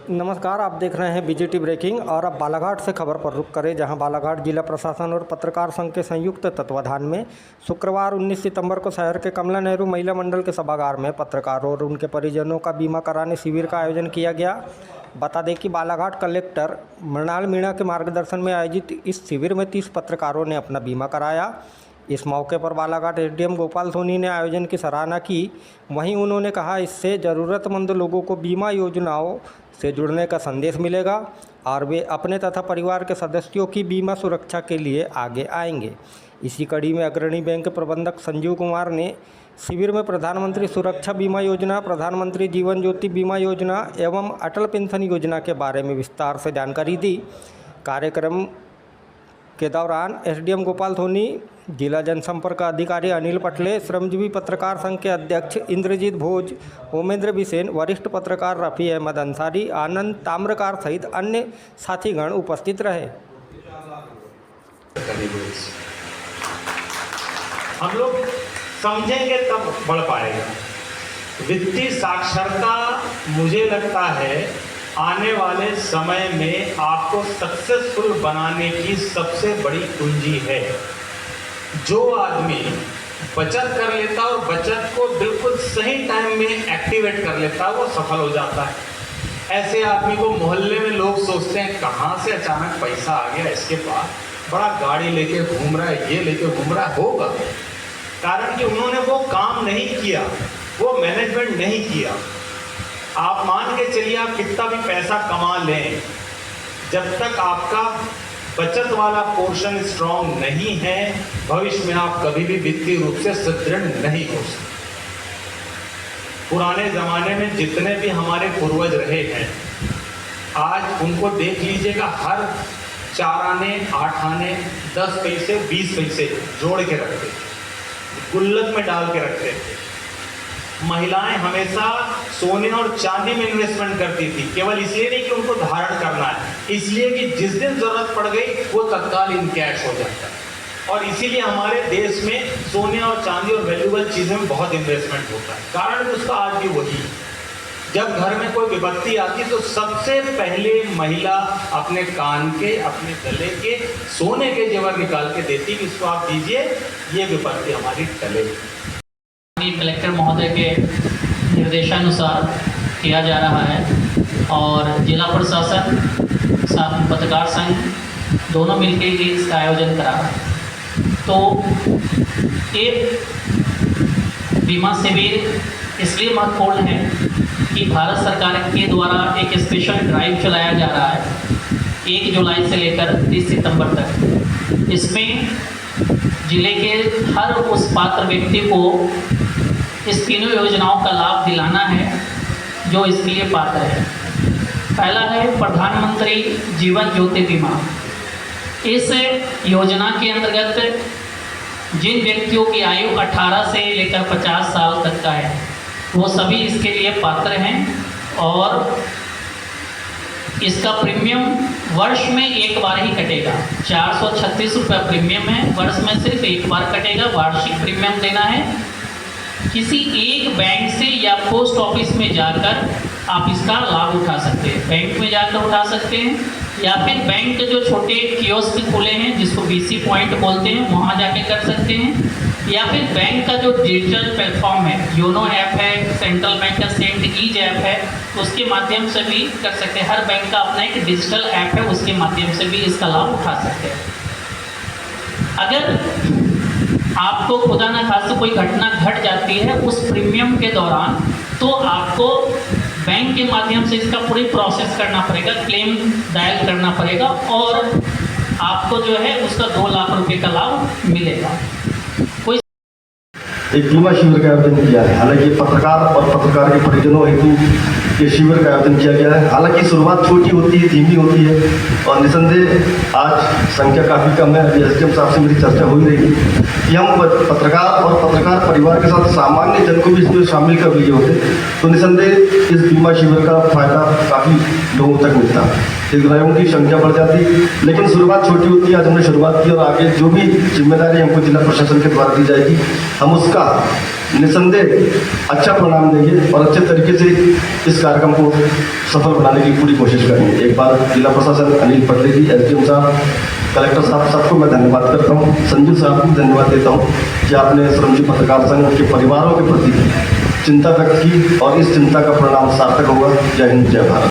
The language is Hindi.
नमस्कार, आप देख रहे हैं बीजेटी ब्रेकिंग और अब बालाघाट से खबर पर रुख करें, जहां बालाघाट जिला प्रशासन और पत्रकार संघ के संयुक्त तत्वाधान में शुक्रवार 19 सितंबर को शहर के कमला नेहरू महिला मंडल के सभागार में पत्रकारों और उनके परिजनों का बीमा कराने शिविर का आयोजन किया गया। बता दें कि बालाघाट कलेक्टर मृणाल मीणा के मार्गदर्शन में आयोजित इस शिविर में 30 पत्रकारों ने अपना बीमा कराया। इस मौके पर बालाघाट एसडीएम गोपाल सोनी ने आयोजन की सराहना की। वहीं उन्होंने कहा, इससे ज़रूरतमंद लोगों को बीमा योजनाओं से जुड़ने का संदेश मिलेगा और वे अपने तथा परिवार के सदस्यों की बीमा सुरक्षा के लिए आगे आएंगे। इसी कड़ी में अग्रणी बैंक प्रबंधक संजीव कुमार ने शिविर में प्रधानमंत्री सुरक्षा बीमा योजना, प्रधानमंत्री जीवन ज्योति बीमा योजना एवं अटल पेंशन योजना के बारे में विस्तार से जानकारी दी। कार्यक्रम के दौरान एसडीएम गोपाल सोनी, जिला जनसंपर्क अधिकारी अनिल पटले, श्रमजीवी पत्रकार संघ के अध्यक्ष इंद्रजीत भोज, ओमेंद्र बिसेन, वरिष्ठ पत्रकार रफ़ी अहमद अंसारी, आनंद ताम्रकार सहित अन्य साथीगण उपस्थित रहे। हम लोग समझेंगे तब बढ़ पाएगा। वित्तीय साक्षरता मुझे लगता है आने वाले समय में आपको सक्सेसफुल बनाने की सबसे बड़ी कुंजी है। जो आदमी बचत कर लेता और बचत को बिल्कुल सही टाइम में एक्टिवेट कर लेता वो सफल हो जाता है। ऐसे आदमी को मोहल्ले में लोग सोचते हैं कहाँ से अचानक पैसा आ गया इसके पास, बड़ा गाड़ी लेके घूम रहा है, ये लेके घूम रहा होगा। कारण कि उन्होंने वो काम नहीं किया, वो मैनेजमेंट नहीं किया। आप मान के चलिए, आप कितना भी पैसा कमा लें, जब तक आपका बचत वाला पोर्शन स्ट्रांग नहीं है, भविष्य में आप कभी भी वित्तीय रूप से सुदृढ़ नहीं हो सकते। पुराने जमाने में जितने भी हमारे पूर्वज रहे हैं, आज उनको देख लीजिएगा, हर 4 आने 8 आने 10 पैसे 20 पैसे जोड़ के रखते, गुल्लक में डाल के रखते थे। महिलाएं हमेशा सोने और चांदी में इन्वेस्टमेंट करती थी, केवल इसलिए नहीं कि उनको धारण करना है, इसलिए कि जिस दिन जरूरत पड़ गई वो तत्काल इन कैश हो जाता है। और इसीलिए हमारे देश में सोने और चांदी और वैल्यूएबल चीज़ें में बहुत इन्वेस्टमेंट होता है। कारण उसका आज भी वही है। जब घर में कोई विपत्ति आती तो सबसे पहले महिला अपने कान के, अपने गले के सोने के जेवर निकाल के देती कि इसको आप दीजिए, ये विपत्ति हमारी टले। कलेक्टर महोदय के निर्देशानुसार किया जा रहा है और जिला प्रशासन साथ पत्रकार संघ दोनों मिलकर ही इसका आयोजन करा है। तो एक बीमा शिविर इसलिए महत्वपूर्ण है कि भारत सरकार के द्वारा एक स्पेशल ड्राइव चलाया जा रहा है 1 जुलाई से लेकर 30 सितंबर तक। इसमें जिले के हर उस पात्र व्यक्ति को इस तीनों योजनाओं का लाभ दिलाना है जो इसके लिए पात्र है। पहला है प्रधानमंत्री जीवन ज्योति बीमा। इस योजना के अंतर्गत जिन व्यक्तियों की आयु 18 से लेकर 50 साल तक का है, वो सभी इसके लिए पात्र हैं और इसका प्रीमियम वर्ष में एक बार ही कटेगा। 436 रुपये प्रीमियम है, वर्ष में सिर्फ एक बार कटेगा। वार्षिक प्रीमियम देना है। किसी एक बैंक से या पोस्ट ऑफिस में जाकर आप इसका लाभ उठा सकते हैं। बैंक में जाकर उठा सकते हैं या फिर बैंक के जो छोटे कियोस्क खुले हैं जिसको बीसी पॉइंट बोलते हैं, वहाँ जाके कर सकते हैं। या फिर बैंक का जो डिजिटल प्लेटफॉर्म है, योनो ऐप है, सेंट्रल बैंक का सेंट ईज ऐप है, उसके माध्यम से भी कर सकते हैं। हर बैंक का अपना एक डिजिटल ऐप है, उसके माध्यम से भी इसका लाभ उठा सकते हैं। अगर आपको खुदा न खास्ता कोई घटना घट जाती है उस प्रीमियम के दौरान, तो आपको बैंक के माध्यम से इसका पूरी प्रोसेस करना पड़ेगा, क्लेम दायर करना पड़ेगा और आपको जो है उसका 2 लाख रुपए का लाभ मिलेगा। कोई एक बीमा शिविर का आयोजन किया है। हालांकि पत्रकार और पत्रकार के परिजनों हेतु ये शिविर का आयोजन किया गया है। हालांकि शुरुआत छोटी होती है, धीमी होती है और निसंदेह आज संख्या काफ़ी कम है। अभी एसडीएम साहब से मेरी चर्चा हो ही रही कि हम पत्रकार और पत्रकार परिवार के साथ सामान्य जन को भी इसमें शामिल कर लिए होते तो निसंदेह इस बीमा शिविर का फायदा काफ़ी लोगों तक मिलता, हितग्राहियों की संख्या बढ़ जाती। लेकिन शुरुआत छोटी होती है। आज हमने शुरुआत की और आगे जो भी जिम्मेदारी हमको जिला प्रशासन के द्वारा दी जाएगी, हम उसका निसंदेह अच्छा परिणाम देंगे और अच्छे तरीके से इस कार्यक्रम को सफल बनाने की पूरी कोशिश करेंगे। एक बार जिला प्रशासन, अनिल पटले जी, एसडीएम साहब, कलेक्टर साहब, सबको मैं धन्यवाद करता हूँ। संजू साहब को धन्यवाद देता हूँ कि आपने श्रमजीवी पत्रकार संघ के परिवारों के प्रति चिंता व्यक्त की और इस चिंता का परिणाम सार्थक होगा। जय हिंद, जय भारत।